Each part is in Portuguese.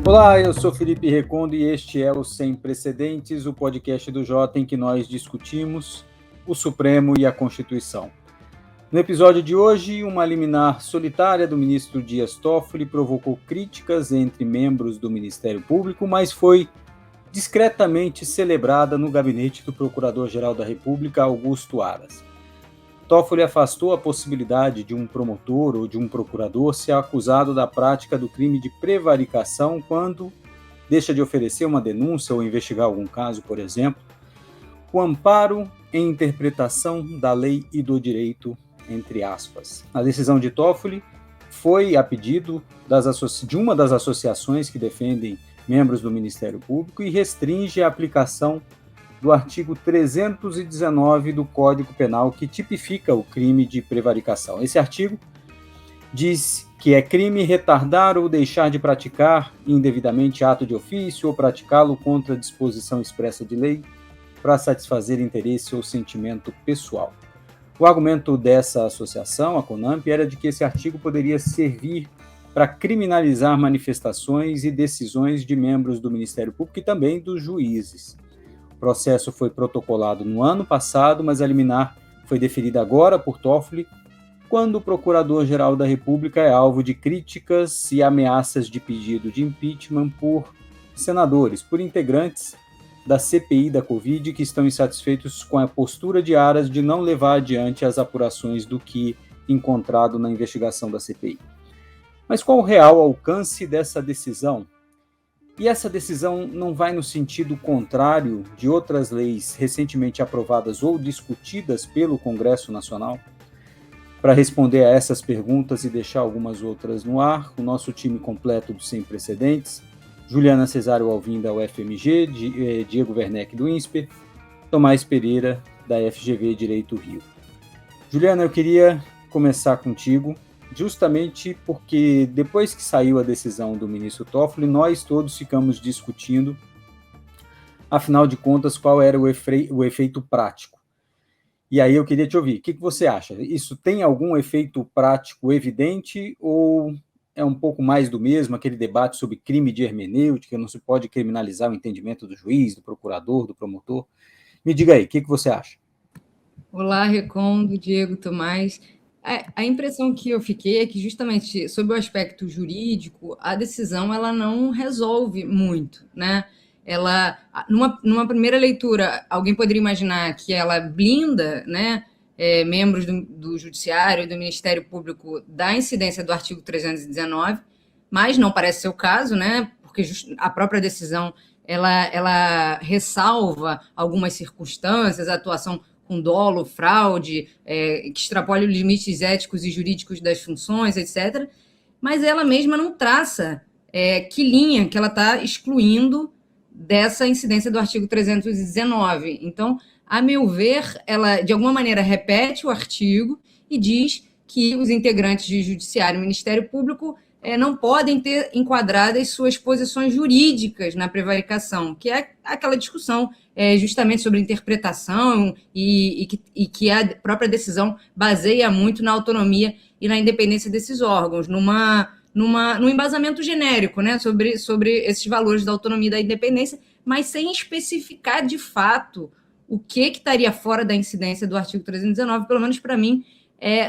Olá, eu sou Felipe Recondo e este é o Sem Precedentes, o podcast do Jota em que nós discutimos o Supremo e a Constituição. No episódio de hoje, uma liminar solitária do ministro Dias Toffoli provocou críticas entre membros do Ministério Público, mas foi discretamente celebrada no gabinete do Procurador-Geral da República, Augusto Aras. Toffoli afastou a possibilidade de um promotor ou de um procurador ser acusado da prática do crime de prevaricação quando deixa de oferecer uma denúncia ou investigar algum caso, por exemplo, o amparo em interpretação da lei e do direito, entre aspas. A decisão de Toffoli foi a pedido de uma das associações que defendem membros do Ministério Público e restringe a aplicação do artigo 319 do Código Penal, que tipifica o crime de prevaricação. Esse artigo diz que é crime retardar ou deixar de praticar indevidamente ato de ofício ou praticá-lo contra disposição expressa de lei para satisfazer interesse ou sentimento pessoal. O argumento dessa associação, a CONAMP, era de que esse artigo poderia servir para criminalizar manifestações e decisões de membros do Ministério Público e também dos juízes. O processo foi protocolado no ano passado, mas a liminar foi deferida agora por Toffoli, quando o Procurador-Geral da República é alvo de críticas e ameaças de pedido de impeachment por senadores, por integrantes da CPI da Covid, que estão insatisfeitos com a postura de Aras de não levar adiante as apurações do que encontrado na investigação da CPI. Mas qual o real alcance dessa decisão? E essa decisão não vai no sentido contrário de outras leis recentemente aprovadas ou discutidas pelo Congresso Nacional? Para responder a essas perguntas e deixar algumas outras no ar, o nosso time completo do Sem Precedentes: Juliana Cesário Alvim, da UFMG, Diego Werneck, do INSPER, Tomás Pereira, da FGV Direito Rio. Juliana, eu queria começar contigo, justamente porque depois que saiu a decisão do ministro Toffoli, nós todos ficamos discutindo, afinal de contas, qual era o efeito prático. E aí eu queria te ouvir, o que você acha? Isso tem algum efeito prático evidente ou é um pouco mais do mesmo, aquele debate sobre crime de hermenêutica, não se pode criminalizar o entendimento do juiz, do procurador, do promotor? Me diga aí, o que você acha? Olá, Recondo, Diego, Tomás. A impressão que eu fiquei é que, justamente, sob o aspecto jurídico, a decisão ela não resolve muito, né? Ela, numa primeira leitura, alguém poderia imaginar que ela blinda, né, membros do Judiciário e do Ministério Público da incidência do artigo 319, mas não parece ser o caso, né? Porque a própria decisão ela ressalva algumas circunstâncias, a atuação com dolo, fraude, que extrapole os limites éticos e jurídicos das funções, etc. Mas ela mesma não traça que linha que ela está excluindo dessa incidência do artigo 319. Então, a meu ver, ela, de alguma maneira, repete o artigo e diz que os integrantes de Judiciário e Ministério Público não podem ter enquadradas suas posições jurídicas na prevaricação, que é aquela discussão justamente sobre interpretação e que a própria decisão baseia muito na autonomia e na independência desses órgãos, num embasamento genérico, né, sobre esses valores da autonomia e da independência, mas sem especificar de fato o que estaria fora da incidência do artigo 319, pelo menos para mim,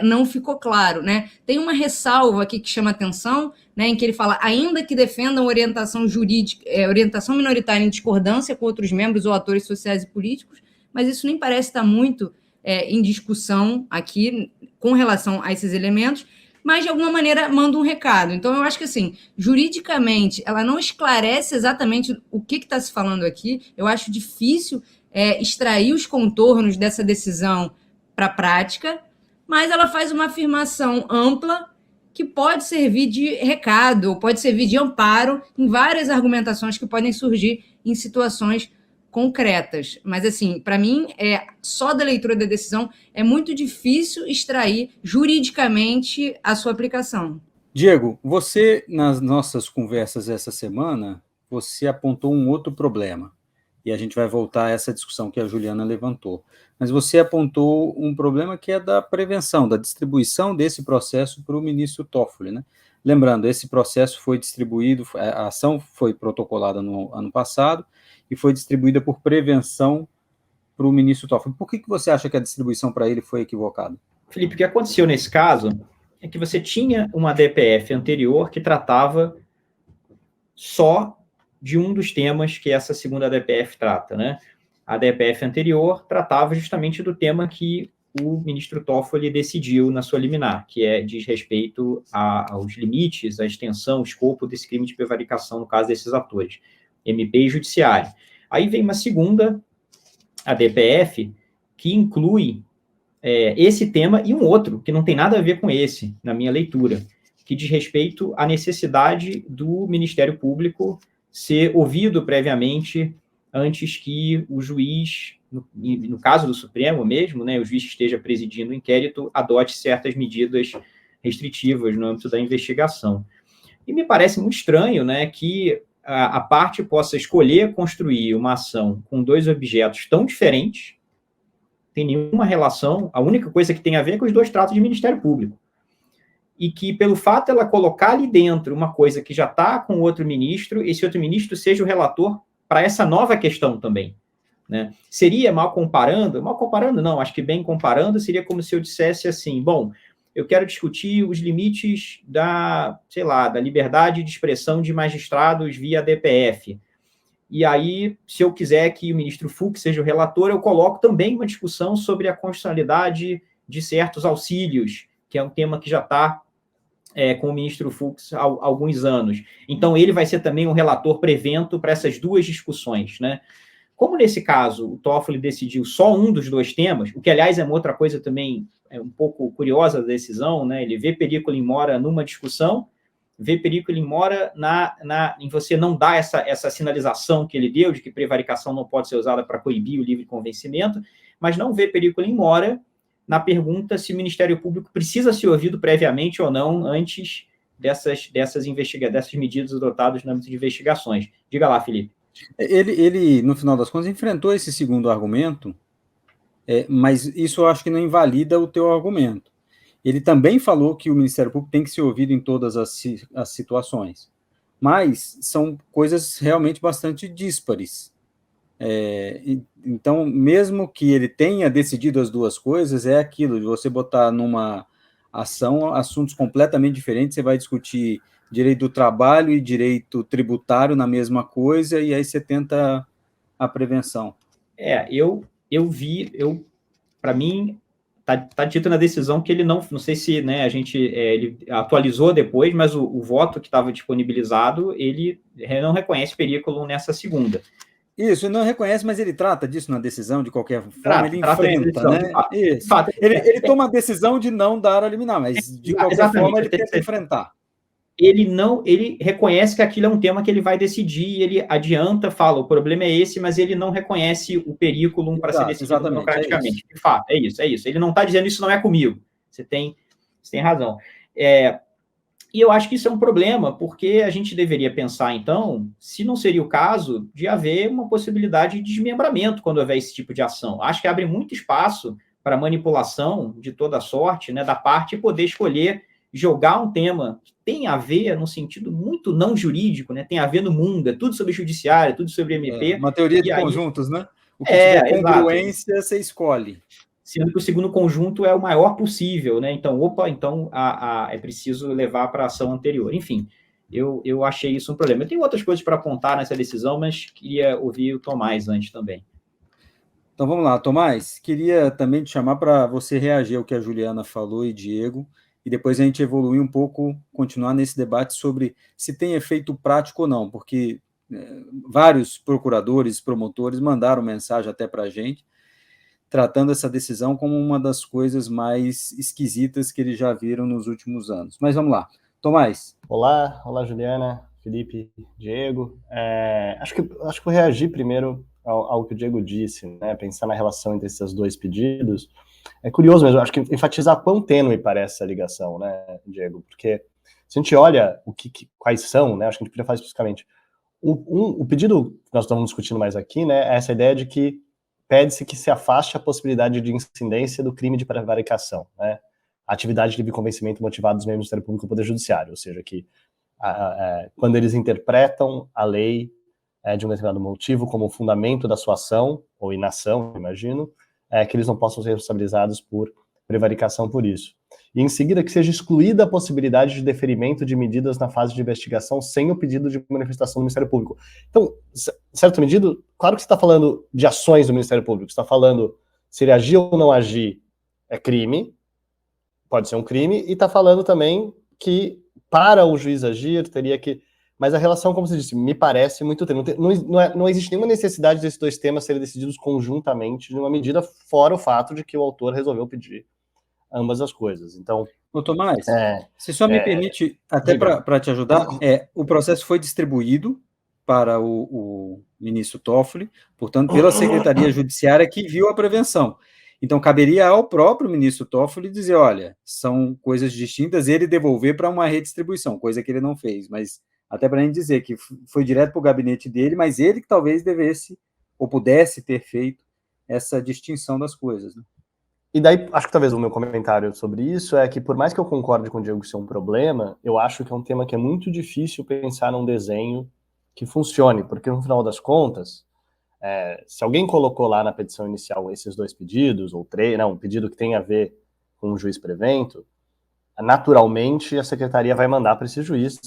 não ficou claro, né? Tem uma ressalva aqui que chama atenção, né, em que ele fala, ainda que defendam orientação jurídica, orientação minoritária em discordância com outros membros ou atores sociais e políticos, mas isso nem parece estar muito em discussão aqui com relação a esses elementos, mas de alguma maneira manda um recado. Então eu acho que, assim, juridicamente, ela não esclarece exatamente o que está se falando aqui. Eu acho difícil extrair os contornos dessa decisão para a prática, mas ela faz uma afirmação ampla que pode servir de recado, pode servir de amparo em várias argumentações que podem surgir em situações concretas. Mas, assim, para mim, só da leitura da decisão é muito difícil extrair juridicamente a sua aplicação. Diego, você, nas nossas conversas essa semana, você apontou um outro problema. E a gente vai voltar a essa discussão que a Juliana levantou. Mas você apontou um problema que é da prevenção, da distribuição desse processo para o ministro Toffoli, né? Lembrando, esse processo foi distribuído, a ação foi protocolada no ano passado e foi distribuída por prevenção para o ministro Toffoli. Por que você acha que a distribuição para ele foi equivocada? Felipe, o que aconteceu nesse caso é que você tinha uma DPF anterior que tratava só de um dos temas que essa segunda DPF trata, né? A DPF anterior tratava justamente do tema que o ministro Toffoli decidiu na sua liminar, que diz respeito aos limites, à extensão, o escopo desse crime de prevaricação, no caso desses atores, MP e Judiciário. Aí vem uma segunda, a DPF, que inclui esse tema e um outro, que não tem nada a ver com esse, na minha leitura, que diz respeito à necessidade do Ministério Público ser ouvido previamente antes que o juiz, no caso do Supremo mesmo, né, o juiz que esteja presidindo o inquérito, adote certas medidas restritivas no âmbito da investigação. E me parece muito estranho, né, que a parte possa escolher construir uma ação com dois objetos tão diferentes, tem nenhuma relação, a única coisa que tem a ver é que os dois tratam de Ministério Público. E que, pelo fato de ela colocar ali dentro uma coisa que já está com outro ministro, esse outro ministro seja o relator para essa nova questão também. Né? Seria mal comparando não, acho que bem comparando, seria como se eu dissesse assim, bom, eu quero discutir os limites da liberdade de expressão de magistrados via DPF. E aí, se eu quiser que o ministro Fux seja o relator, eu coloco também uma discussão sobre a constitucionalidade de certos auxílios, que é um tema que já está com o ministro Fux há alguns anos. Então, ele vai ser também um relator prevento para essas duas discussões, né? Como nesse caso o Toffoli decidiu só um dos dois temas, o que, aliás, é uma outra coisa também um pouco curiosa da decisão, né? Ele vê perigo em mora numa discussão, vê perigo em mora em você não dar essa sinalização que ele deu de que prevaricação não pode ser usada para coibir o livre convencimento, mas não vê perigo em mora na pergunta se o Ministério Público precisa ser ouvido previamente ou não antes dessas medidas adotadas no âmbito de investigações. Diga lá, Felipe. Ele, no final das contas, enfrentou esse segundo argumento, mas isso eu acho que não invalida o teu argumento. Ele também falou que o Ministério Público tem que ser ouvido em todas as situações, mas são coisas realmente bastante díspares. Então, mesmo que ele tenha decidido as duas coisas, é aquilo de você botar numa ação assuntos completamente diferentes, você vai discutir direito do trabalho e direito tributário na mesma coisa, e aí você tenta a prevenção. Para mim, tá dito na decisão que ele não sei se, né, ele atualizou depois, mas o voto que estava disponibilizado, ele não reconhece perigo nessa segunda. Isso, não reconhece, mas ele trata disso na decisão, de qualquer forma, ele enfrenta, né? Isso. Ele toma a decisão de não dar a liminar, mas de qualquer forma ele tenta enfrentar. Ele reconhece que aquilo é um tema que ele vai decidir, ele adianta, fala, o problema é esse, mas ele não reconhece o periculum para ser decidido democraticamente. De fato, é isso. Ele não está dizendo isso não é comigo. Você tem razão. E eu acho que isso é um problema, porque a gente deveria pensar, então, se não seria o caso de haver uma possibilidade de desmembramento quando houver esse tipo de ação. Acho que abre muito espaço para manipulação de toda sorte, né, da parte poder escolher jogar um tema que tem a ver, no sentido muito não jurídico, né, tem a ver no mundo, é tudo sobre judiciário, tudo sobre MP. Uma teoria de conjuntos, né? O que tiver congruência, exato. Você escolhe. Sendo que o segundo conjunto é o maior possível, né? Então, é preciso levar para a ação anterior. Enfim, eu achei isso um problema. Eu tenho outras coisas para apontar nessa decisão, mas queria ouvir o Tomás antes também. Então, vamos lá, Tomás. Queria também te chamar para você reagir ao que a Juliana falou e Diego, e depois a gente evoluir um pouco, continuar nesse debate sobre se tem efeito prático ou não, porque vários procuradores, promotores mandaram mensagem até para a gente, tratando essa decisão como uma das coisas mais esquisitas que eles já viram nos últimos anos. Mas vamos lá. Tomás. Olá, Juliana, Felipe, Diego. Acho que vou reagir primeiro ao que o Diego disse, né? Pensar na relação entre esses dois pedidos. É curioso mesmo, acho que enfatizar quão tênue parece essa ligação, né, Diego? Porque se a gente olha quais são, né? Acho que a gente podia falar especificamente. O pedido que nós estamos discutindo mais aqui, né, é essa ideia de que pede-se que se afaste a possibilidade de incidência do crime de prevaricação, né? a atividade de convencimento motivado dos membros do Ministério Público e do Poder Judiciário, ou seja, que quando eles interpretam a lei de um determinado motivo como fundamento da sua ação, ou inação, imagino, que eles não possam ser responsabilizados por prevaricação por isso. E em seguida que seja excluída a possibilidade de deferimento de medidas na fase de investigação sem o pedido de manifestação do Ministério Público. Então, certo medida, claro que você está falando de ações do Ministério Público, você está falando se ele agir ou não agir é crime, pode ser um crime, e está falando também que para o juiz agir teria que... Mas a relação, como você disse, me parece muito... Não existe nenhuma necessidade desses dois temas serem decididos conjuntamente de uma medida, fora o fato de que o autor resolveu pedir ambas as coisas. Então... Ô, Tomás, se só me permite, até para te ajudar, o processo foi distribuído para o ministro Toffoli, portanto, pela Secretaria Judiciária que viu a prevenção. Então, caberia ao próprio ministro Toffoli dizer, olha, são coisas distintas, e ele devolver para uma redistribuição, coisa que ele não fez, mas até para a gente dizer que foi direto para o gabinete dele, mas ele que talvez devesse, ou pudesse ter feito, essa distinção das coisas, né? E daí, acho que talvez o meu comentário sobre isso é que, por mais que eu concorde com o Diego que isso é um problema, eu acho que é um tema que é muito difícil pensar num desenho que funcione, porque no final das contas, se alguém colocou lá na petição inicial esses dois pedidos, ou um pedido que tem a ver com o juiz prevento, naturalmente a secretaria vai mandar para esse juiz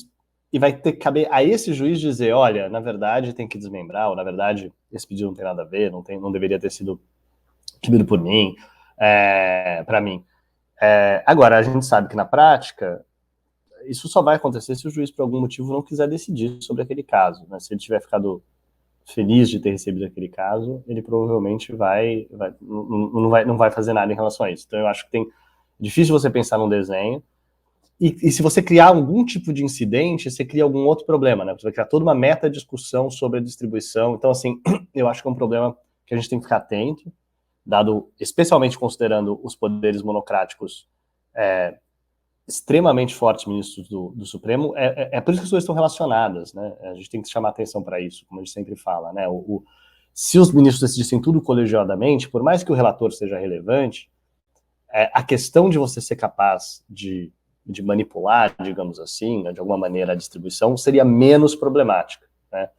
e vai ter que caber a esse juiz dizer, olha, na verdade tem que desmembrar, ou na verdade esse pedido não tem nada a ver, não deveria ter sido pedido por mim, para mim. Agora, a gente sabe que na prática isso só vai acontecer se o juiz por algum motivo não quiser decidir sobre aquele caso, né? Se ele tiver ficado feliz de ter recebido aquele caso, ele provavelmente não vai fazer nada em relação a isso. Então eu acho que é difícil você pensar num desenho, e se você criar algum tipo de incidente, você cria algum outro problema, né? Você vai criar toda uma meta-discussão sobre a distribuição. Então, assim, eu acho que é um problema que a gente tem que ficar atento, dado, especialmente considerando os poderes monocráticos extremamente fortes ministros do Supremo, por isso que as coisas estão relacionadas, né? A gente tem que chamar atenção para isso, como a gente sempre fala, né? Se os ministros decidissem tudo colegiadamente, por mais que o relator seja relevante, a questão de você ser capaz de manipular, digamos assim, né, de alguma maneira a distribuição, seria menos problemática, né?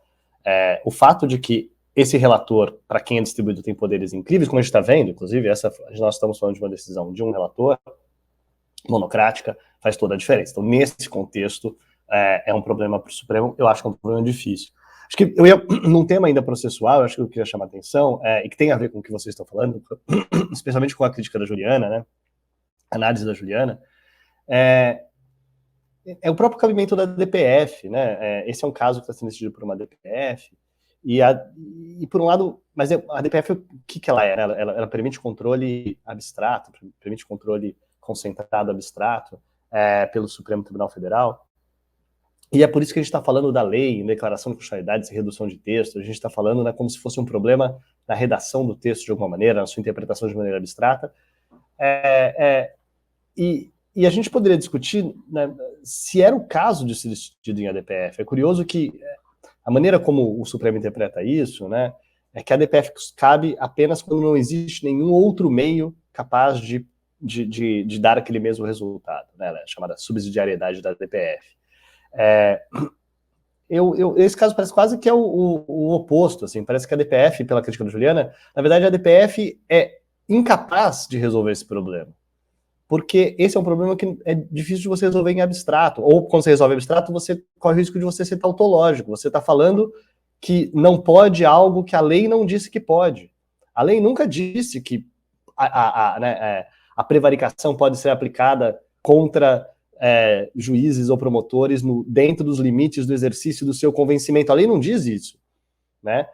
O fato de que esse relator, para quem é distribuído, tem poderes incríveis, como a gente está vendo, inclusive, nós estamos falando de uma decisão de um relator, monocrática, faz toda a diferença. Então, nesse contexto, é um problema para o Supremo, eu acho que é um problema difícil. Acho que eu ia, num tema ainda processual, eu acho que eu queria chamar a atenção, e que tem a ver com o que vocês estão falando, especialmente com a crítica da Juliana, né, a análise da Juliana, é o próprio cabimento da DPF, né, esse é um caso que está sendo decidido por uma DPF, e por um lado, mas a DPF, o que ela é? Ela permite controle abstrato, permite controle concentrado abstrato pelo Supremo Tribunal Federal, e é por isso que a gente está falando da lei, em declaração de constitucionalidade e redução de texto, a gente está falando, né, como se fosse um problema na redação do texto de alguma maneira, na sua interpretação de maneira abstrata, e a gente poderia discutir, né, se era o caso de ser decidido em ADPF. É curioso que a maneira como o Supremo interpreta isso, né, é que a ADPF cabe apenas quando não existe nenhum outro meio capaz de dar aquele mesmo resultado, né, chamada subsidiariedade da ADPF. Esse caso parece quase que é o oposto, assim, parece que a ADPF, pela crítica da Juliana, na verdade a ADPF é incapaz de resolver esse problema, porque esse é um problema que é difícil de você resolver em abstrato, ou quando você resolve em abstrato, você corre o risco de você ser tautológico, você está falando que não pode algo que a lei não disse que pode. A lei nunca disse que a prevaricação pode ser aplicada contra juízes ou promotores dentro dos limites do exercício do seu convencimento. A lei não diz isso, né?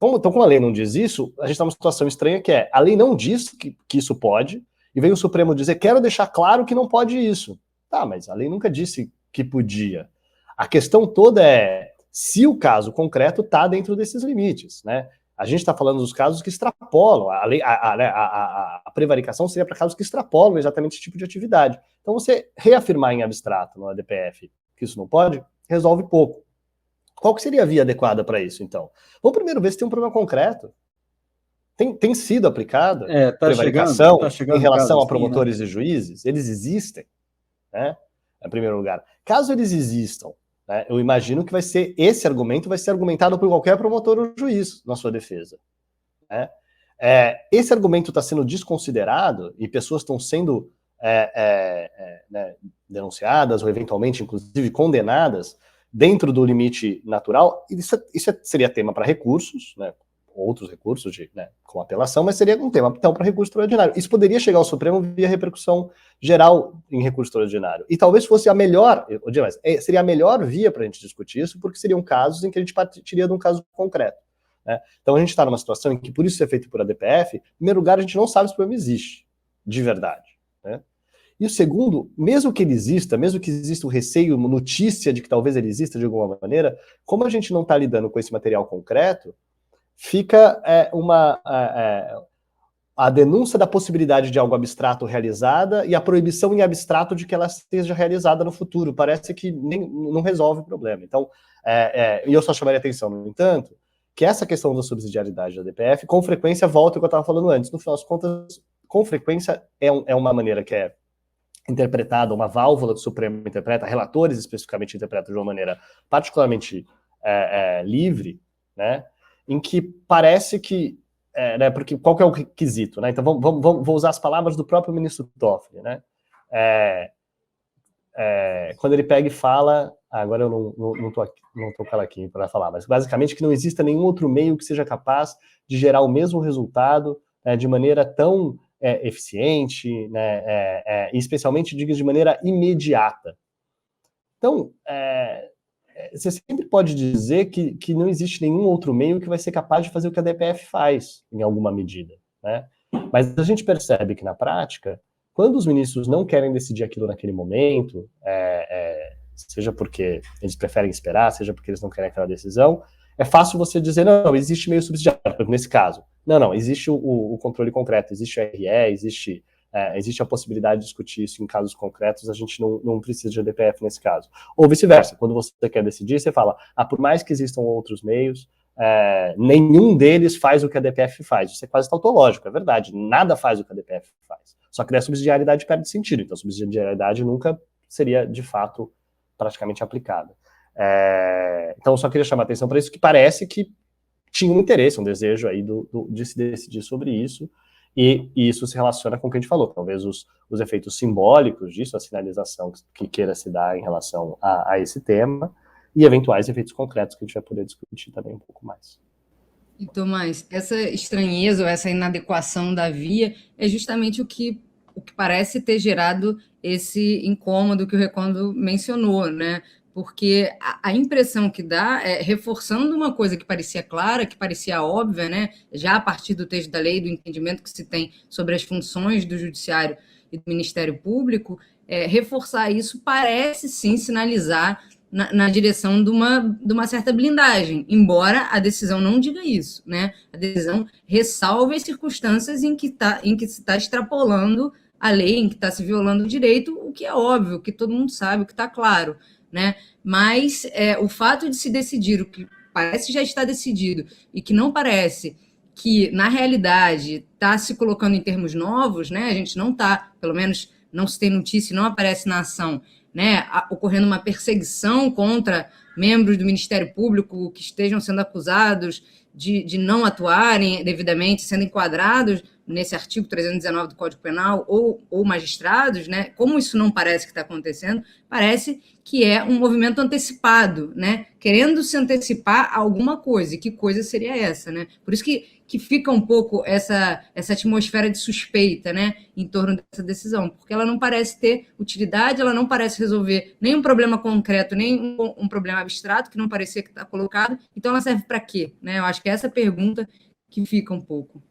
Então, como a lei não diz isso, a gente está numa situação estranha que a lei não diz que isso pode, e vem o Supremo dizer, quero deixar claro que não pode isso. Tá, mas a lei nunca disse que podia. A questão toda é se o caso concreto está dentro desses limites, né? A gente está falando dos casos que extrapolam, a prevaricação seria para casos que extrapolam exatamente esse tipo de atividade. Então, você reafirmar em abstrato no ADPF que isso não pode, resolve pouco. Qual que seria a via adequada para isso, então? Vamos primeiro ver se tem um problema concreto. tem sido aplicada tá prevaricação chegando em relação caso, a promotores e juízes, eles existem, né? Em primeiro lugar. Caso eles existam, né, eu imagino que esse argumento vai ser argumentado por qualquer promotor ou juiz na sua defesa, né? Esse argumento está sendo desconsiderado e pessoas estão sendo né, denunciadas ou eventualmente, inclusive, condenadas dentro do limite natural. Isso seria tema para recursos, né, outros recursos com apelação, mas seria um tema então para recurso extraordinário. Isso poderia chegar ao Supremo via repercussão geral em recurso extraordinário. E talvez fosse seria a melhor via para a gente discutir isso, porque seriam casos em que a gente partiria de um caso concreto. Né? Então a gente está numa situação em que, por isso ser feito por ADPF, em primeiro lugar, a gente não sabe se o problema existe, de verdade. Né? E o segundo, mesmo que ele exista, mesmo que exista o receio, uma notícia de que talvez ele exista de alguma maneira, como a gente não está lidando com esse material concreto, fica a denúncia da possibilidade de algo abstrato realizada e a proibição em abstrato de que ela seja realizada no futuro. Parece que não resolve o problema. Então, e eu só chamaria atenção, no entanto, que essa questão da subsidiariedade da DPF, com frequência, volta ao que eu estava falando antes. No final das contas, com frequência, é uma maneira que é interpretada, uma válvula que o Supremo interpreta, relatores especificamente interpretam de uma maneira particularmente livre, né, em que parece que, né, porque qual que é o requisito, né? Então vou usar as palavras do próprio ministro Toffoli, né? Quando ele pega e fala, agora eu não tô aqui para falar, mas basicamente que não exista nenhum outro meio que seja capaz de gerar o mesmo resultado de maneira tão eficiente, né, e especialmente, diga, de maneira imediata. Então, você sempre pode dizer que não existe nenhum outro meio que vai ser capaz de fazer o que a DPF faz, em alguma medida, né? Mas a gente percebe que, na prática, quando os ministros não querem decidir aquilo naquele momento, seja porque eles preferem esperar, seja porque eles não querem aquela decisão, é fácil você dizer, não, existe meio subsidiário, nesse caso. Não, existe o controle concreto, existe o RE, existe a possibilidade de discutir isso em casos concretos, a gente não precisa de ADPF nesse caso. Ou vice-versa, quando você quer decidir, você fala, por mais que existam outros meios, nenhum deles faz o que a ADPF faz. Isso é quase tautológico, é verdade, nada faz o que a ADPF faz. Só que a subsidiariedade perde sentido, então a subsidiariedade nunca seria, de fato, praticamente aplicada. Então eu só queria chamar a atenção para isso, que parece que tinha um interesse, um desejo aí de se decidir sobre isso, e isso se relaciona com o que a gente falou, talvez os efeitos simbólicos disso, a sinalização que queira se dar em relação a esse tema, e eventuais efeitos concretos que a gente vai poder discutir também um pouco mais. E, Tomás, essa estranheza ou essa inadequação da via é justamente o que parece ter gerado esse incômodo que o Recondo mencionou, né? Porque a impressão que dá é reforçando uma coisa que parecia clara, que parecia óbvia, né? Já a partir do texto da lei, do entendimento que se tem sobre as funções do Judiciário e do Ministério Público, reforçar isso parece sim sinalizar na direção de uma certa blindagem, embora a decisão não diga isso, né? A decisão ressalva as circunstâncias em que se está extrapolando a lei, em que está se violando o direito, o que é óbvio, que todo mundo sabe, o que está claro, né? Mas o fato de se decidir o que parece já estar decidido e que não parece que, na realidade, está se colocando em termos novos, né? A gente não está, pelo menos não se tem notícia, não aparece na ação, né, ocorrendo uma perseguição contra membros do Ministério Público que estejam sendo acusados de não atuarem devidamente, sendo enquadrados nesse artigo 319 do Código Penal, ou magistrados, né? Como isso não parece que está acontecendo, parece que é um movimento antecipado, né? Querendo se antecipar a alguma coisa. E que coisa seria essa, né? Por isso que fica um pouco essa atmosfera de suspeita, né, em torno dessa decisão, porque ela não parece ter utilidade, ela não parece resolver nem um problema concreto, nem um problema abstrato, que não parecia que está colocado, então ela serve para quê? Né? Eu acho que é essa pergunta que fica um pouco.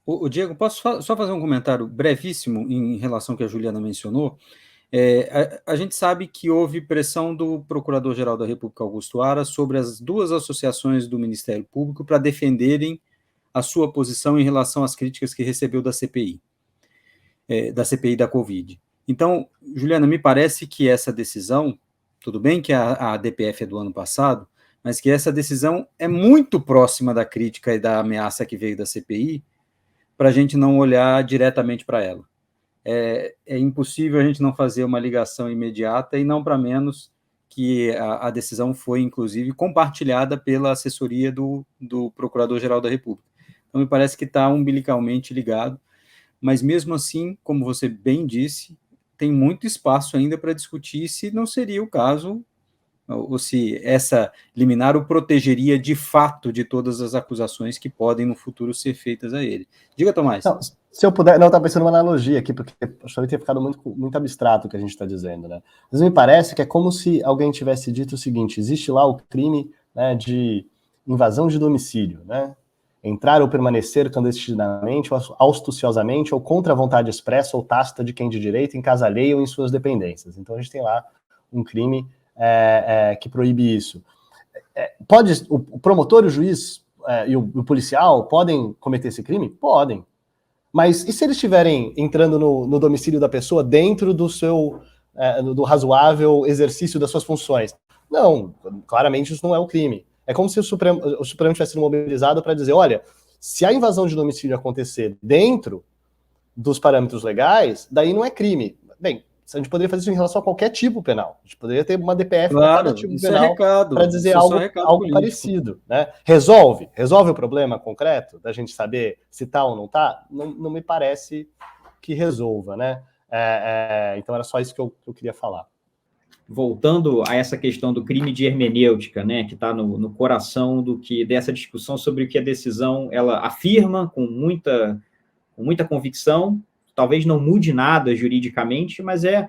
O Diego, posso só fazer um comentário brevíssimo em relação ao que a Juliana mencionou? A gente sabe que houve pressão do Procurador-Geral da República, Augusto Aras, sobre as duas associações do Ministério Público para defenderem a sua posição em relação às críticas que recebeu da CPI da Covid. Então, Juliana, me parece que essa decisão, tudo bem que a DPF é do ano passado, mas que essa decisão é muito próxima da crítica e da ameaça que veio da CPI, para a gente não olhar diretamente para ela. É impossível a gente não fazer uma ligação imediata, e não para menos que a decisão foi, inclusive, compartilhada pela assessoria do Procurador-Geral da República. Então, me parece que está umbilicalmente ligado, mas mesmo assim, como você bem disse, tem muito espaço ainda para discutir se não seria o caso, ou se essa liminar o protegeria de fato de todas as acusações que podem no futuro ser feitas a ele. Diga, Tomás. Não, se eu puder, não, eu estava pensando numa analogia aqui, porque acho que ter ficado muito abstrato o que a gente está dizendo, né? Mas me parece que é como se alguém tivesse dito o seguinte: existe lá o crime, né, de invasão de domicílio, né? Entrar ou permanecer clandestinamente, ou auspiciosamente, ou contra a vontade expressa ou tácita de quem de direito, em casa alheia ou em suas dependências. Então a gente tem lá um crime que proíbe isso. Pode o promotor, o juiz e o policial podem cometer esse crime? Podem. Mas e se eles estiverem entrando no domicílio da pessoa dentro do seu do razoável exercício das suas funções? Não, claramente isso não é um crime. É como se o Supremo tivesse sido mobilizado para dizer, olha, se a invasão de domicílio acontecer dentro dos parâmetros legais, daí não é crime. Bem, a gente poderia fazer isso em relação a qualquer tipo penal. A gente poderia ter uma DPF para cada tipo penal para dizer algo parecido. Né? Resolve o problema concreto da gente saber se tá ou não tá? Não me parece que resolva, né? Então era só isso que eu queria falar. Voltando a essa questão do crime de hermenêutica, né, que está no coração dessa discussão sobre o que a decisão ela afirma com muita convicção, talvez não mude nada juridicamente, mas é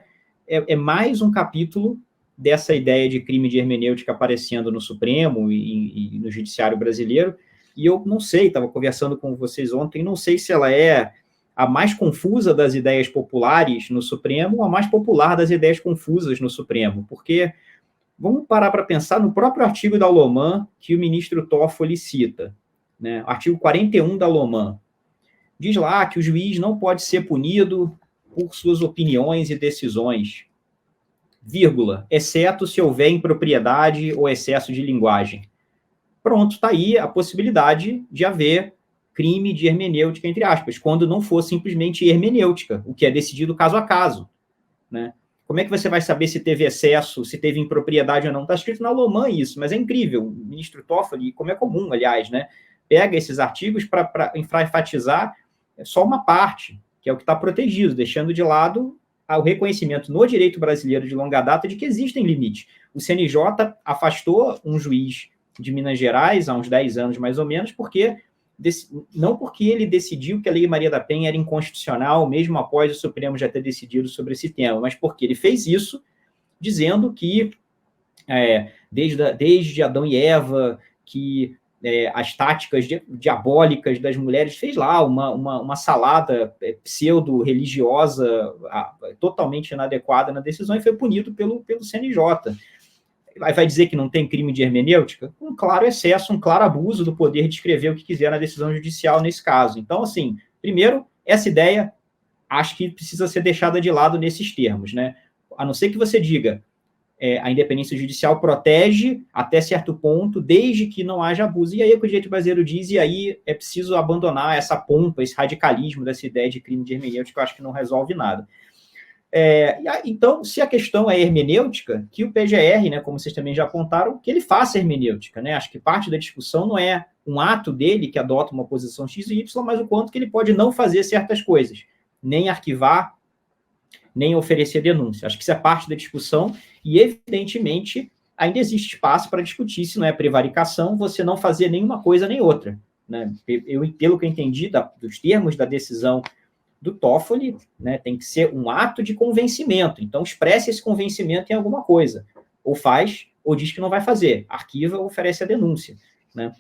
mais um capítulo dessa ideia de crime de hermenêutica aparecendo no Supremo e no Judiciário brasileiro, e eu não sei, estava conversando com vocês ontem, não sei se ela é a mais confusa das ideias populares no Supremo ou a mais popular das ideias confusas no Supremo, porque vamos parar para pensar no próprio artigo da Lohmann que o ministro Toffoli cita, né? Artigo 41 da Lohmann. Diz lá que o juiz não pode ser punido por suas opiniões e decisões, vírgula, exceto se houver impropriedade ou excesso de linguagem. Pronto, está aí a possibilidade de haver crime de hermenêutica, entre aspas, quando não for simplesmente hermenêutica, o que é decidido caso a caso, né? Como é que você vai saber se teve excesso, se teve impropriedade ou não? Está escrito na Lohmann isso, mas é incrível. O ministro Toffoli, como é comum, aliás, né, pega esses artigos para enfatizar só uma parte, que é o que está protegido, deixando de lado o reconhecimento no direito brasileiro de longa data de que existem limites. O CNJ afastou um juiz de Minas Gerais há uns 10 anos, mais ou menos, não porque ele decidiu que a Lei Maria da Penha era inconstitucional, mesmo após o Supremo já ter decidido sobre esse tema, mas porque ele fez isso dizendo que, desde Adão e Eva, que as táticas diabólicas das mulheres, fez lá uma salada pseudo-religiosa totalmente inadequada na decisão e foi punido pelo CNJ. Vai dizer que não tem crime de hermenêutica? Um claro excesso, um claro abuso do poder de escrever o que quiser na decisão judicial nesse caso. Então, assim, primeiro, essa ideia acho que precisa ser deixada de lado nesses termos, né? A não ser que você diga a independência judicial protege até certo ponto, desde que não haja abuso. E aí é o que o direito brasileiro diz, e aí é preciso abandonar essa pompa, esse radicalismo dessa ideia de crime de hermenêutica, que eu acho que não resolve nada. Então, se a questão é hermenêutica, que o PGR, né, como vocês também já apontaram, que ele faça hermenêutica, né? Acho que parte da discussão não é um ato dele que adota uma posição X e Y, mas o quanto que ele pode não fazer certas coisas, nem arquivar, nem oferecer denúncia. Acho que isso é parte da discussão e, evidentemente, ainda existe espaço para discutir se não é prevaricação você não fazer nenhuma coisa nem outra, né? Pelo que eu entendi dos termos da decisão do Toffoli, né, tem que ser um ato de convencimento. Então, expresse esse convencimento em alguma coisa. Ou faz, ou diz que não vai fazer. Arquiva ou oferece a denúncia, né?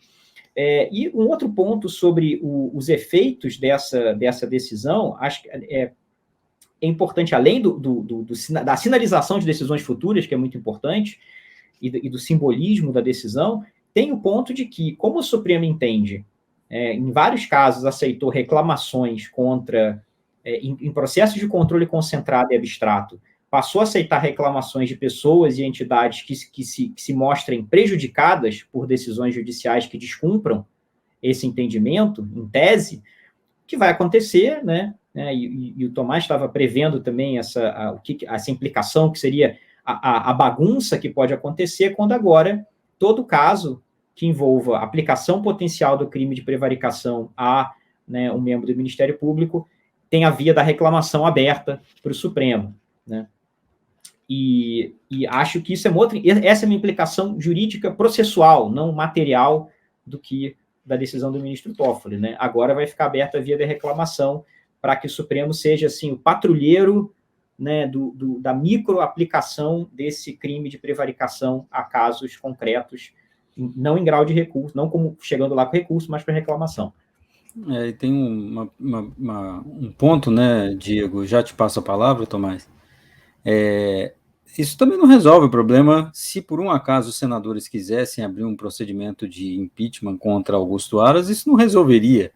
E um outro ponto sobre os efeitos dessa decisão, acho que é importante, além da sinalização de decisões futuras, que é muito importante, e do simbolismo da decisão, tem o ponto de que, como o Supremo entende, em vários casos aceitou reclamações contra, em processos de controle concentrado e abstrato, passou a aceitar reclamações de pessoas e entidades que se mostrem prejudicadas por decisões judiciais que descumpram esse entendimento, em tese, que vai acontecer, né? E o Tomás estava prevendo também essa implicação que seria a bagunça que pode acontecer quando agora todo caso que envolva aplicação potencial do crime de prevaricação a, né, um membro do Ministério Público tem a via da reclamação aberta para o Supremo, né? E acho que isso essa é uma implicação jurídica processual, não material da decisão do ministro Toffoli, né? Agora vai ficar aberta a via da reclamação para que o Supremo seja, assim, o patrulheiro, né, da microaplicação desse crime de prevaricação a casos concretos, não em grau de recurso, não como chegando lá com recurso, mas para reclamação. E tem um ponto, né, Diego, já te passo a palavra, Tomás. Isso também não resolve o problema se por um acaso os senadores quisessem abrir um procedimento de impeachment contra Augusto Aras, isso não resolveria.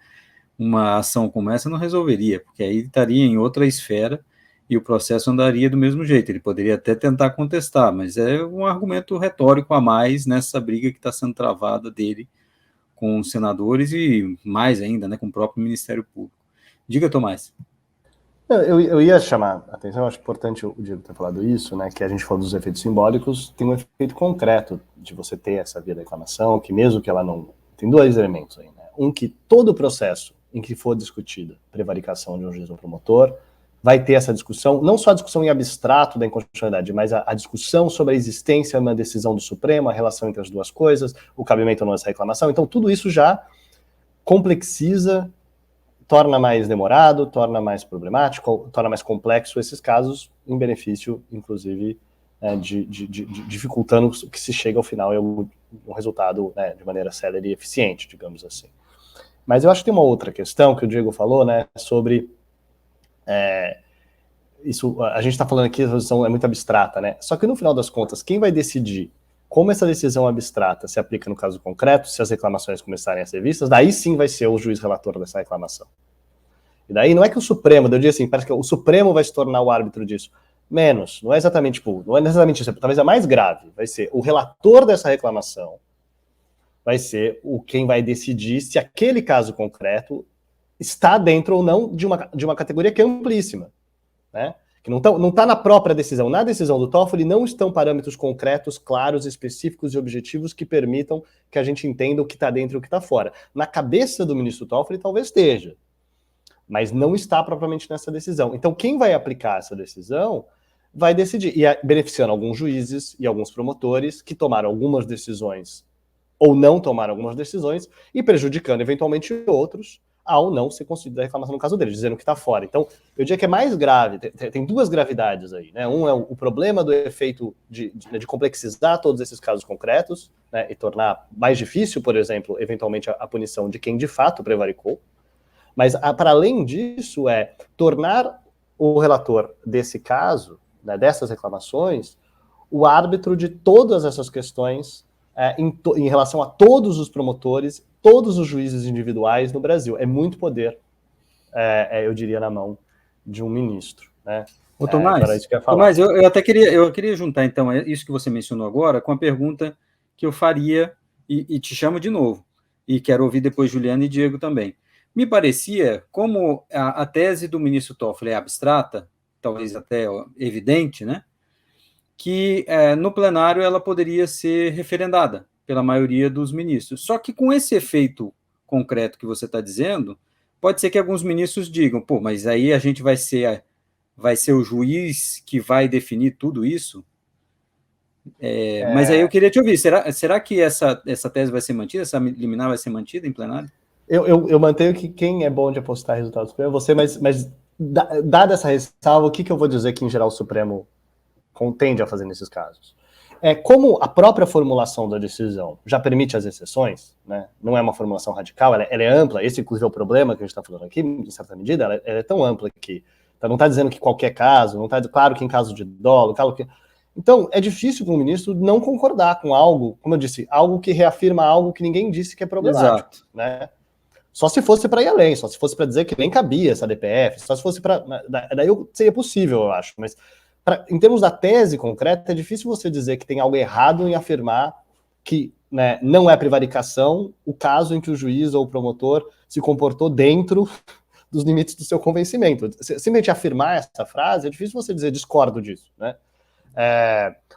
Uma ação como essa não resolveria, porque aí estaria em outra esfera e o processo andaria do mesmo jeito. Ele poderia até tentar contestar, mas é um argumento retórico a mais nessa briga que está sendo travada dele com os senadores e mais ainda, né, com o próprio Ministério Público. Diga, Tomás. Eu ia chamar a atenção, eu acho importante o Diego ter falado isso, né, que a gente falou dos efeitos simbólicos, tem um efeito concreto de você ter essa via da reclamação, que mesmo que ela não... Tem dois elementos aí, né? Um, que todo o processo em que for discutida prevaricação de um juiz ou promotor, vai ter essa discussão, não só a discussão em abstrato da inconstitucionalidade, mas a discussão sobre a existência de uma decisão do Supremo, a relação entre as duas coisas, o cabimento ou não dessa reclamação. Então, tudo isso já complexiza, torna mais demorado, torna mais problemático, torna mais complexo esses casos, em benefício, inclusive, dificultando que se chegue ao final e um resultado, né, de maneira célere e eficiente, digamos assim. Mas eu acho que tem uma outra questão que o Diego falou, né, sobre... isso, a gente está falando aqui, a posição é muito abstrata, né? Só que no final das contas, quem vai decidir como essa decisão abstrata se aplica no caso concreto, se as reclamações começarem a ser vistas, daí sim vai ser o juiz relator dessa reclamação. E daí não é que o Supremo, eu digo assim, parece que o Supremo vai se tornar o árbitro disso. Menos, não é exatamente isso, talvez é mais grave, vai ser o relator dessa reclamação, vai ser quem vai decidir se aquele caso concreto está dentro ou não de uma categoria que é amplíssima, né? Que não está na própria decisão. Na decisão do Toffoli não estão parâmetros concretos, claros, específicos e objetivos que permitam que a gente entenda o que está dentro e o que está fora. Na cabeça do ministro Toffoli talvez esteja, mas não está propriamente nessa decisão. Então quem vai aplicar essa decisão vai decidir, e beneficiando alguns juízes e alguns promotores que tomaram algumas decisões ou não tomaram algumas decisões e prejudicando eventualmente outros ao não ser concedida a reclamação no caso deles, dizendo que está fora. Então, eu diria que é mais grave, tem duas gravidades aí, né? Um é o problema do efeito de complexizar todos esses casos concretos, né, e tornar mais difícil, por exemplo, eventualmente a punição de quem de fato prevaricou, mas para além disso tornar o relator desse caso, né, dessas reclamações, o árbitro de todas essas questões em relação a todos os promotores, todos os juízes individuais no Brasil. É muito poder, eu diria, na mão de um ministro, né? Ô, Tomás, isso que eu ia falar. Tomás, eu queria juntar, então, isso que você mencionou agora com a pergunta que eu faria, e te chamo de novo, e quero ouvir depois Juliana e Diego também. Me parecia, como a tese do ministro Toffoli é abstrata, talvez até evidente, né, que no plenário ela poderia ser referendada pela maioria dos ministros. Só que com esse efeito concreto que você está dizendo, pode ser que alguns ministros digam, pô, mas aí a gente vai ser o juiz que vai definir tudo isso? Mas aí eu queria te ouvir, será que essa tese vai ser mantida, essa liminar vai ser mantida em plenário? Eu mantenho que quem é bom de apostar resultados é você, mas dada essa ressalva, o que eu vou dizer que em geral o Supremo tende a fazer nesses casos? Como a própria formulação da decisão já permite as exceções, né? Não é uma formulação radical, ela é ampla, esse inclusive é o problema que a gente está falando aqui, em certa medida, ela é tão ampla que não está dizendo que qualquer caso, não está claro que em caso de dolo, claro que... Então, é difícil para um ministro não concordar com algo, como eu disse, algo que reafirma algo que ninguém disse que é problemático. Exato. Né? Só se fosse para ir além, só se fosse para dizer que nem cabia essa DPF, só se fosse para... Daí seria possível, eu acho, mas em termos da tese concreta, é difícil você dizer que tem algo errado em afirmar que, né, não é prevaricação o caso em que o juiz ou o promotor se comportou dentro dos limites do seu convencimento. Simplesmente afirmar essa frase, é difícil você dizer discordo disso, né?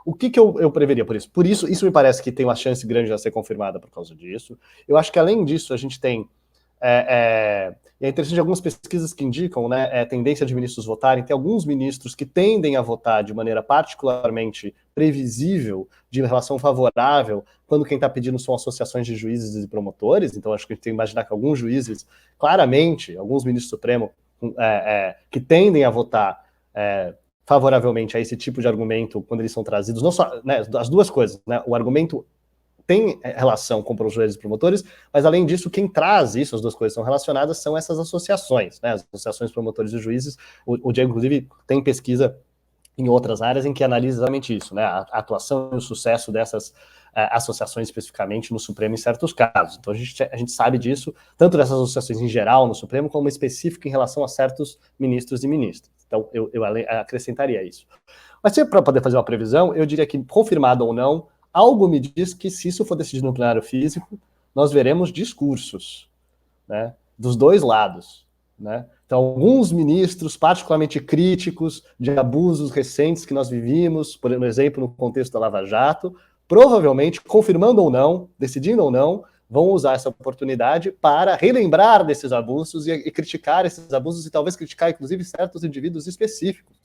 O que eu preveria por isso? Por isso, isso me parece que tem uma chance grande de ser confirmada por causa disso. Eu acho que, além disso, a gente tem... E é interessante algumas pesquisas que indicam, né, tendência de ministros votarem. Tem alguns ministros que tendem a votar de maneira particularmente previsível, de relação favorável, quando quem está pedindo são associações de juízes e promotores. Então, acho que a gente tem que imaginar que alguns juízes, claramente, alguns ministros do Supremo, que tendem a votar favoravelmente a esse tipo de argumento quando eles são trazidos, não só, né, as duas coisas, né, o argumento tem relação com os juízes e promotores, mas além disso, quem traz isso, as duas coisas são relacionadas, são essas associações, né, as associações promotores e juízes. O Diego, inclusive, tem pesquisa em outras áreas em que analisa exatamente isso, né, a atuação e o sucesso dessas associações especificamente no Supremo em certos casos. Então a gente sabe disso, tanto dessas associações em geral no Supremo, como específico em relação a certos ministros e ministras. Então eu acrescentaria isso. Mas para poder fazer uma previsão, eu diria que, confirmado ou não, algo me diz que, se isso for decidido no plenário físico, nós veremos discursos, né, dos dois lados, né? Então, alguns ministros particularmente críticos de abusos recentes que nós vivimos, por exemplo, no contexto da Lava Jato, provavelmente, confirmando ou não, decidindo ou não, vão usar essa oportunidade para relembrar desses abusos e criticar esses abusos e talvez criticar, inclusive, certos indivíduos específicos,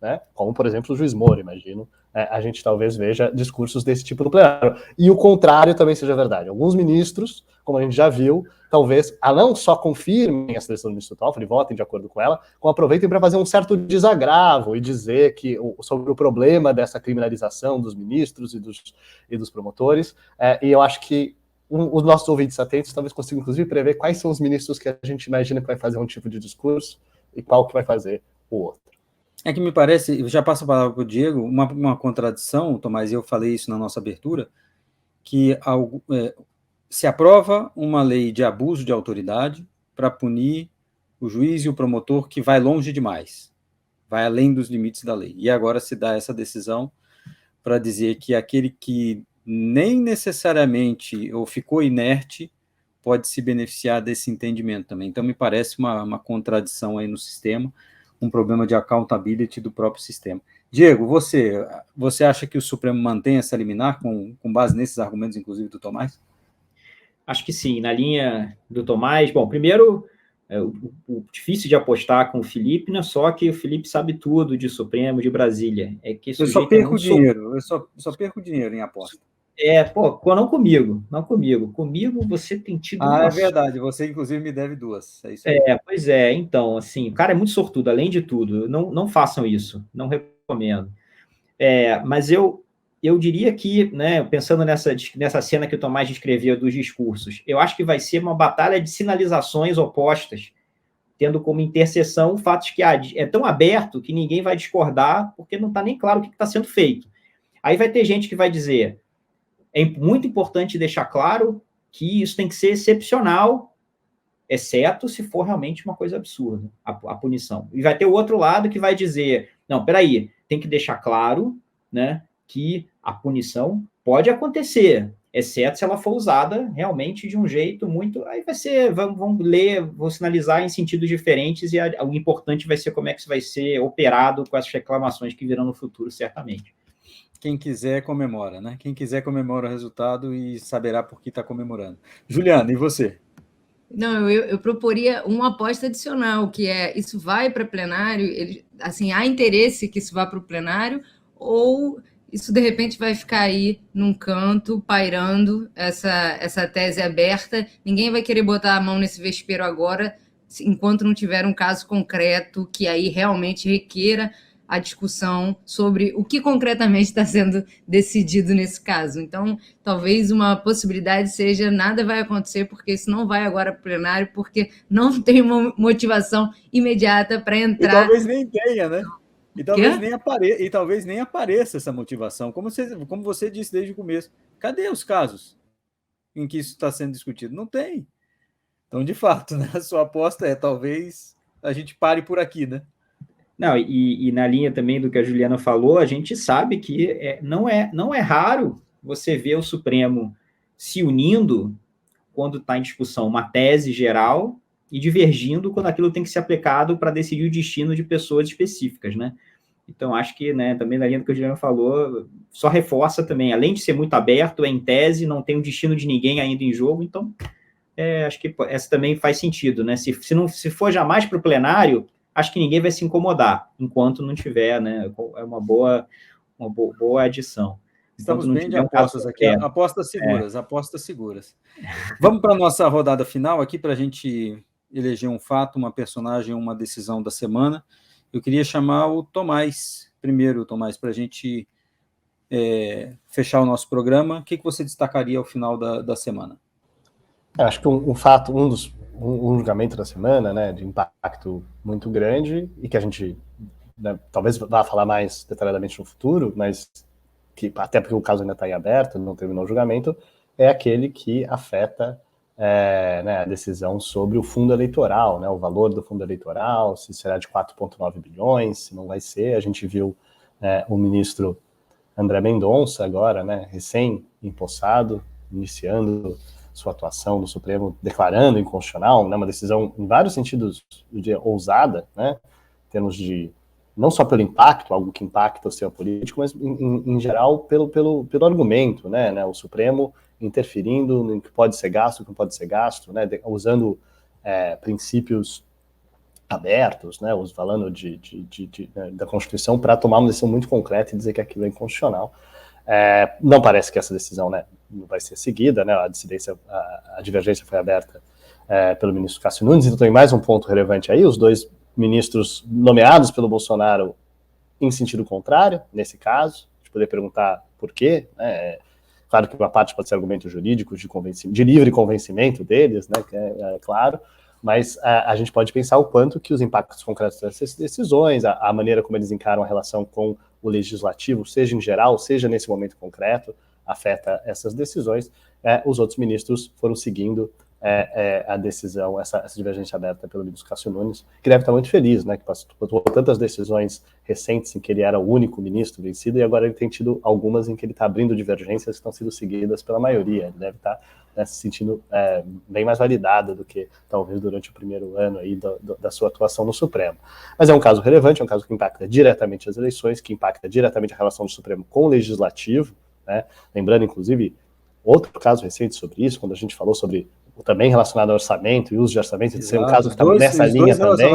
né? Como, por exemplo, o juiz Moro, imagino. A gente talvez veja discursos desse tipo no plenário. E o contrário também seja verdade. Alguns ministros, como a gente já viu, talvez, não só confirmem essa decisão do ministro Toffoli, votem de acordo com ela, como aproveitem para fazer um certo desagravo e dizer que, sobre o problema dessa criminalização dos ministros e dos promotores. E eu acho que os nossos ouvintes atentos talvez consigam, inclusive, prever quais são os ministros que a gente imagina que vai fazer um tipo de discurso e qual que vai fazer o outro. É que me parece, eu já passo a palavra para o Diego, uma contradição, Tomás, e eu falei isso na nossa abertura, que se aprova uma lei de abuso de autoridade para punir o juiz e o promotor que vai longe demais, vai além dos limites da lei. E agora se dá essa decisão para dizer que aquele que nem necessariamente ou ficou inerte pode se beneficiar desse entendimento também. Então me parece uma contradição aí no sistema, um problema de accountability do próprio sistema. Diego, você acha que o Supremo mantém essa liminar com base nesses argumentos, inclusive, do Tomás? Acho que sim, na linha do Tomás. Bom, primeiro, o difícil de apostar com o Felipe não é só que o Felipe sabe tudo de Supremo, de Brasília. É que eu só perco dinheiro, eu só perco dinheiro em aposta. Não comigo. Comigo você tem tido... é verdade, você inclusive me deve 2. É isso aí. Pois é, então, assim, o cara é muito sortudo, além de tudo. Não façam isso, não recomendo. Mas eu diria que, né, pensando nessa cena que o Tomás descreveu dos discursos, eu acho que vai ser uma batalha de sinalizações opostas, tendo como interseção o fato de que é tão aberto que ninguém vai discordar, porque não está nem claro o que está sendo feito. Aí vai ter gente que vai dizer: é muito importante deixar claro que isso tem que ser excepcional, exceto se for realmente uma coisa absurda, a punição. E vai ter o outro lado que vai dizer: não, peraí, tem que deixar claro, né, que a punição pode acontecer, exceto se ela for usada realmente de um jeito muito... Aí vai ser, vão sinalizar em sentidos diferentes, e o importante vai ser como é que isso vai ser operado com essas reclamações que virão no futuro, certamente. Quem quiser comemora, né? Quem quiser comemora o resultado e saberá por que está comemorando. Juliana, e você? Não, eu proporia uma aposta adicional, que isso vai para plenário, assim, há interesse que isso vá para o plenário, ou isso, de repente, vai ficar aí num canto, pairando essa tese aberta, ninguém vai querer botar a mão nesse vespeiro agora, enquanto não tiver um caso concreto que aí realmente requeira a discussão sobre o que concretamente está sendo decidido nesse caso. Então, talvez uma possibilidade seja: nada vai acontecer, porque isso não vai agora para o plenário, porque não tem uma motivação imediata para entrar. E talvez nem tenha, né? E talvez nem apareça essa motivação, como você disse desde o começo. Cadê os casos em que isso está sendo discutido? Não tem. Então, de fato, né, a sua aposta talvez a gente pare por aqui, né? Não, e na linha também do que a Juliana falou, a gente sabe que não é raro você ver o Supremo se unindo quando está em discussão uma tese geral e divergindo quando aquilo tem que ser aplicado para decidir o destino de pessoas específicas, né? Então, acho que, né, também na linha do que o Juliano falou, só reforça também, além de ser muito aberto, em tese, não tem o destino de ninguém ainda em jogo, então, acho que essa também faz sentido, né? Se for jamais para o plenário, acho que ninguém vai se incomodar, enquanto não tiver, né? É uma boa adição. Estamos bem de apostas aqui, apostas seguras. Vamos para a nossa rodada final aqui, para a gente eleger um fato, uma personagem, uma decisão da semana. Eu queria chamar o Tomás, primeiro, Tomás, para a gente fechar o nosso programa. O que você destacaria ao final da semana? Acho que um fato, um julgamento da semana, né, de impacto muito grande, e que a gente, né, talvez vá falar mais detalhadamente no futuro, mas que até porque o caso ainda está em aberto, não terminou o julgamento, é aquele que afeta né, a decisão sobre o fundo eleitoral, né, o valor do fundo eleitoral, se será de 4,9 bilhões, se não vai ser. A gente viu o ministro André Mendonça agora, né, recém-empossado, iniciando sua atuação no Supremo, declarando inconstitucional, né, uma decisão em vários sentidos ousada, né, em termos de não só pelo impacto, algo que impacta o sistema político, mas em geral pelo argumento, né, o Supremo interferindo no que pode ser gasto, o que não pode ser gasto, né, usando princípios abertos, né, falando da Constituição para tomar uma decisão muito concreta e dizer que aquilo é inconstitucional. Não parece que essa decisão, né, não vai ser seguida, né, a divergência foi aberta pelo ministro Cássio Nunes, então tem mais um ponto relevante aí, os dois ministros nomeados pelo Bolsonaro em sentido contrário, nesse caso, de poder perguntar por quê, né? Claro que uma parte pode ser argumento jurídico, de livre convencimento deles, né, que é claro, mas a gente pode pensar o quanto que os impactos concretos dessas decisões, a maneira como eles encaram a relação com o legislativo, seja em geral, seja nesse momento concreto, afeta essas decisões. Os outros ministros foram seguindo a decisão, essa divergência aberta pelo ministro Cássio Nunes, que deve estar muito feliz, né, que passou tantas decisões recentes em que ele era o único ministro vencido, e agora ele tem tido algumas em que ele está abrindo divergências que estão sendo seguidas pela maioria. Ele deve estar, né, se sentindo bem mais validado do que talvez durante o primeiro ano aí da sua atuação no Supremo. Mas é um caso relevante, é um caso que impacta diretamente as eleições, que impacta diretamente a relação do Supremo com o Legislativo, né? Lembrando, inclusive, outro caso recente sobre isso, quando a gente falou sobre também relacionado ao orçamento e uso de orçamento, de ser um caso que está nessa linha também.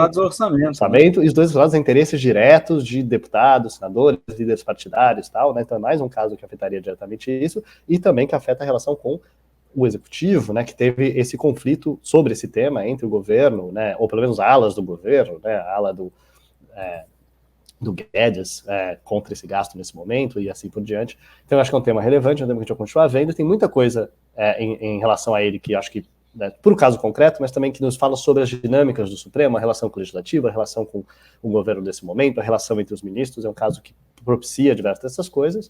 Orçamento, e os dois relacionados a interesses diretos de deputados, senadores, líderes partidários e tal, né? Então é mais um caso que afetaria diretamente isso, e também que afeta a relação com o executivo, né, que teve esse conflito sobre esse tema entre o governo, né, ou pelo menos alas do governo, né, a ala do Guedes contra esse gasto nesse momento e assim por diante. Então eu acho que é um tema relevante, é um tema que a gente vai continuar vendo, tem muita coisa em relação a ele que acho que, né, por caso concreto, mas também que nos fala sobre as dinâmicas do Supremo, a relação com o Legislativo, a relação com o governo desse momento, a relação entre os ministros, é um caso que propicia diversas dessas coisas,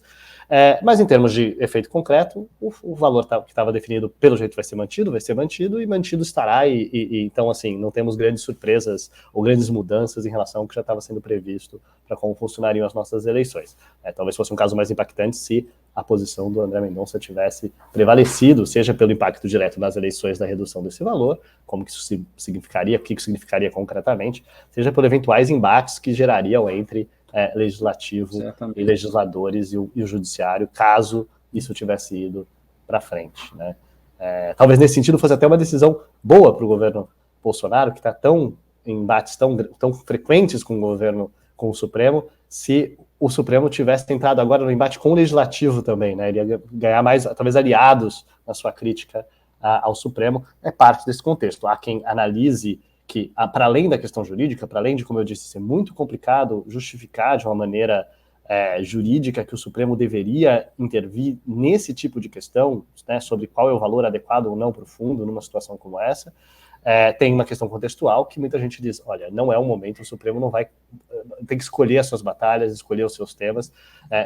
mas em termos de efeito concreto, o valor que estava definido pelo jeito vai ser mantido e mantido estará, e então assim, não temos grandes surpresas ou grandes mudanças em relação ao que já estava sendo previsto para como funcionariam as nossas eleições. Talvez fosse um caso mais impactante se a posição do André Mendonça tivesse prevalecido, seja pelo impacto direto nas eleições da redução desse valor, como que isso significaria, o que isso significaria concretamente, seja por eventuais embates que gerariam entre legislativo e legisladores e o judiciário, caso isso tivesse ido para frente, né? Talvez nesse sentido fosse até uma decisão boa para o governo Bolsonaro, que está em embates tão frequentes com o governo, com o Supremo, se o Supremo tivesse entrado agora no embate com o Legislativo também, né? Ele ia ganhar mais, talvez, aliados na sua crítica ao Supremo. É parte desse contexto. Há quem analise que, para além da questão jurídica, para além de, como eu disse, ser muito complicado justificar de uma maneira jurídica que o Supremo deveria intervir nesse tipo de questão, né, sobre qual é o valor adequado ou não para o fundo numa situação como essa, tem uma questão contextual que muita gente diz, olha, não é o momento, o Supremo não vai, tem que escolher as suas batalhas, escolher os seus temas,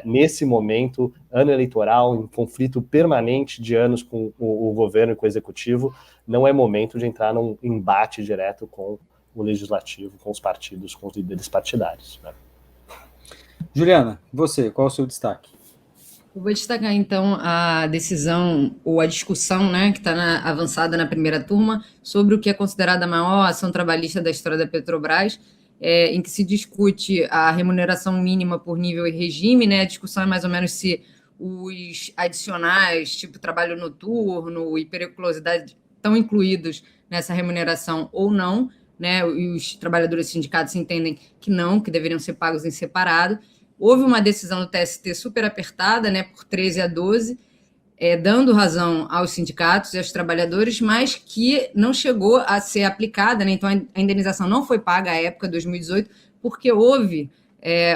nesse momento, ano eleitoral, em conflito permanente de anos com o governo e com o executivo, não é momento de entrar num embate direto com o legislativo, com os partidos, com os líderes partidários, né? Juliana, você, qual é o seu destaque? Eu vou destacar, então, a decisão ou a discussão, né, que está avançada na primeira turma sobre o que é considerada a maior ação trabalhista da história da Petrobras, em que se discute a remuneração mínima por nível e regime, né? A discussão é mais ou menos se os adicionais, tipo trabalho noturno e periculosidade, estão incluídos nessa remuneração ou não, né? E os trabalhadores sindicatos entendem que não, que deveriam ser pagos em separado. Houve uma decisão do TST super apertada, né, por 13-12, dando razão aos sindicatos e aos trabalhadores, mas que não chegou a ser aplicada, né? Então a indenização não foi paga à época, 2018, porque houve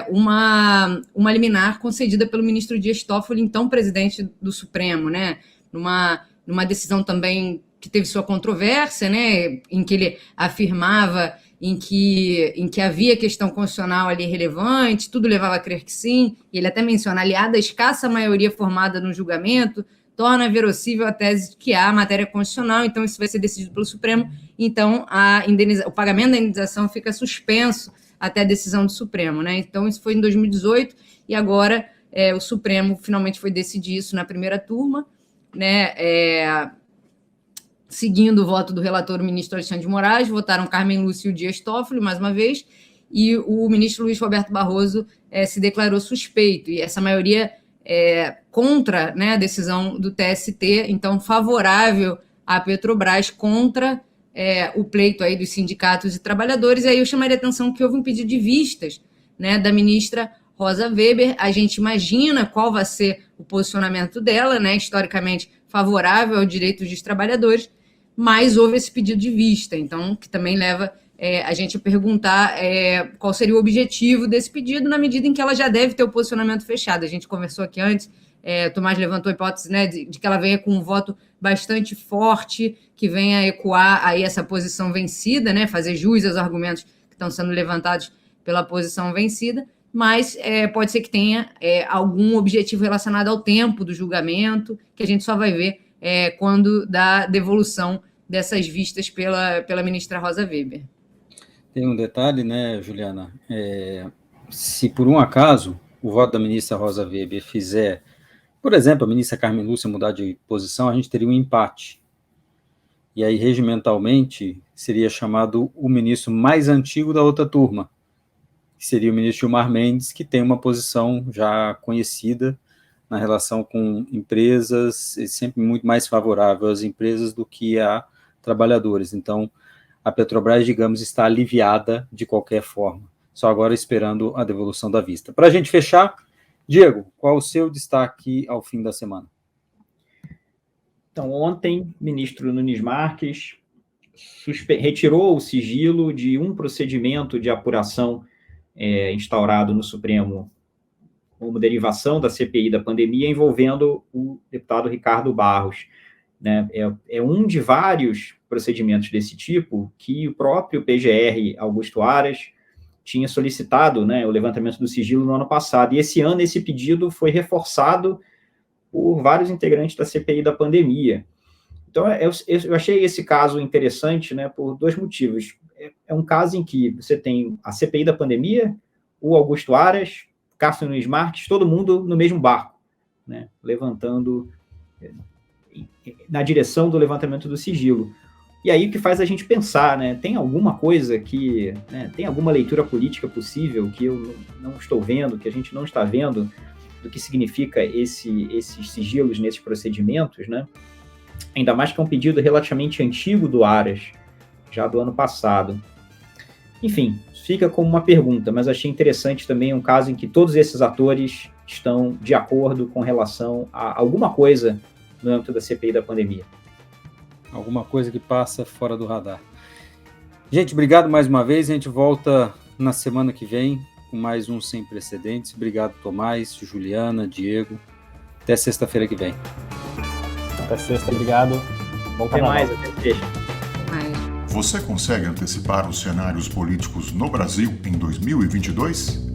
uma liminar concedida pelo ministro Dias Toffoli, então presidente do Supremo, né? Numa decisão também que teve sua controvérsia, né? Em que ele afirmava em que havia questão constitucional ali relevante, tudo levava a crer que sim, e ele até menciona, aliada à escassa maioria formada no julgamento, torna verossível a tese de que há matéria constitucional, então isso vai ser decidido pelo Supremo, então o pagamento da indenização fica suspenso até a decisão do Supremo, né? Então isso foi em 2018, e agora o Supremo finalmente foi decidir isso na primeira turma, né? Seguindo o voto do relator, o ministro Alexandre de Moraes, votaram Carmen Lúcia e o Dias Toffoli, mais uma vez, e o ministro Luiz Roberto Barroso se declarou suspeito, e essa maioria contra, né, a decisão do TST, então favorável à Petrobras, contra o pleito aí dos sindicatos e trabalhadores. E aí eu chamaria a atenção que houve um pedido de vistas, né, da ministra Rosa Weber. A gente imagina qual vai ser o posicionamento dela, né, historicamente favorável aos direitos dos trabalhadores, mas houve esse pedido de vista, então, que também leva a gente a perguntar qual seria o objetivo desse pedido, na medida em que ela já deve ter o posicionamento fechado. A gente conversou aqui antes, Tomás levantou a hipótese, né, de que ela venha com um voto bastante forte, que venha ecoar aí essa posição vencida, né, fazer jus aos argumentos que estão sendo levantados pela posição vencida, mas pode ser que tenha algum objetivo relacionado ao tempo do julgamento, que a gente só vai ver quando da devolução dessas vistas pela ministra Rosa Weber. Tem um detalhe, né, Juliana? Se por um acaso o voto da ministra Rosa Weber fizer, por exemplo, a ministra Carmen Lúcia mudar de posição, a gente teria um empate. E aí, regimentalmente, seria chamado o ministro mais antigo da outra turma, que seria o ministro Gilmar Mendes, que tem uma posição já conhecida na relação com empresas, sempre muito mais favorável às empresas do que a trabalhadores. Então, a Petrobras, digamos, está aliviada de qualquer forma, só agora esperando a devolução da vista. Para a gente fechar, Diego, qual o seu destaque ao fim da semana? Então, ontem, o ministro Nunes Marques retirou o sigilo de um procedimento de apuração instaurado no Supremo como derivação da CPI da pandemia, envolvendo o deputado Ricardo Barros. Né? É um de vários procedimentos desse tipo que o próprio PGR Augusto Aras tinha solicitado, né, o levantamento do sigilo no ano passado, e esse ano esse pedido foi reforçado por vários integrantes da CPI da pandemia. Então, eu achei esse caso interessante, né, por dois motivos. É um caso em que você tem a CPI da pandemia, o Augusto Aras, Cássio Nunes Marques, todo mundo no mesmo barco, né, levantando na direção do levantamento do sigilo. E aí o que faz a gente pensar, né, tem alguma coisa que, né, tem alguma leitura política possível que eu não estou vendo, que a gente não está vendo, do que significa esses sigilos nesses procedimentos, né? Ainda mais que é um pedido relativamente antigo do Aras, já do ano passado. Enfim, fica como uma pergunta, mas achei interessante também um caso em que todos esses atores estão de acordo com relação a alguma coisa no âmbito da CPI da pandemia. Alguma coisa que passa fora do radar. Gente, obrigado mais uma vez. A gente volta na semana que vem com mais um Sem Precedentes. Obrigado, Tomás, Juliana, Diego. Até sexta-feira que vem. Até sexta, obrigado. Bom carnaval. Até mais, até sexta. Você consegue antecipar os cenários políticos no Brasil em 2022?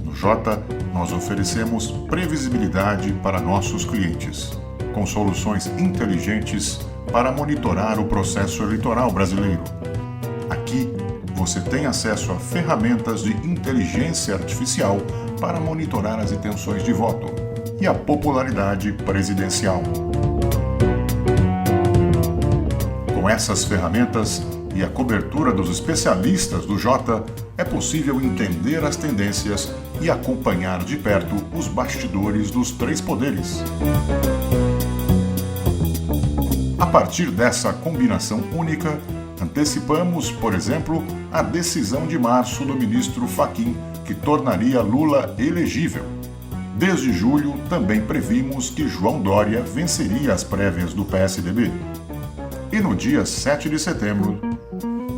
No Jota, nós oferecemos previsibilidade para nossos clientes, com soluções inteligentes para monitorar o processo eleitoral brasileiro. Aqui, você tem acesso a ferramentas de inteligência artificial para monitorar as intenções de voto e a popularidade presidencial. Com essas ferramentas e a cobertura dos especialistas do Jota, é possível entender as tendências e acompanhar de perto os bastidores dos três poderes. A partir dessa combinação única, antecipamos, por exemplo, a decisão de março do ministro Fachin, que tornaria Lula elegível. Desde julho, também previmos que João Dória venceria as prévias do PSDB. E no dia 7 de setembro,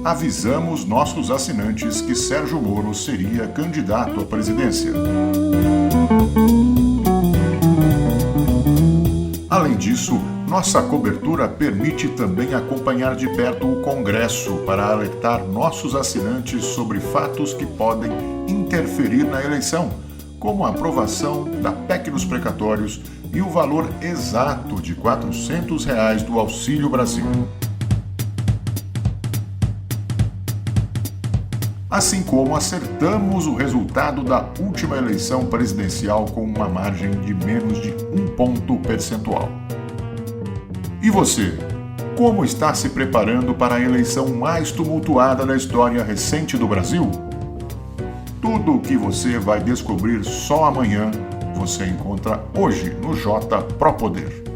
avisamos nossos assinantes que Sérgio Moro seria candidato à presidência. Além disso, nossa cobertura permite também acompanhar de perto o Congresso para alertar nossos assinantes sobre fatos que podem interferir na eleição, como a aprovação da PEC dos precatórios e o valor exato de R$ 400 do Auxílio Brasil. Assim como acertamos o resultado da última eleição presidencial com uma margem de menos de 1 ponto percentual. E você, como está se preparando para a eleição mais tumultuada da história recente do Brasil? Tudo o que você vai descobrir só amanhã, você encontra hoje no Jota Pro Poder.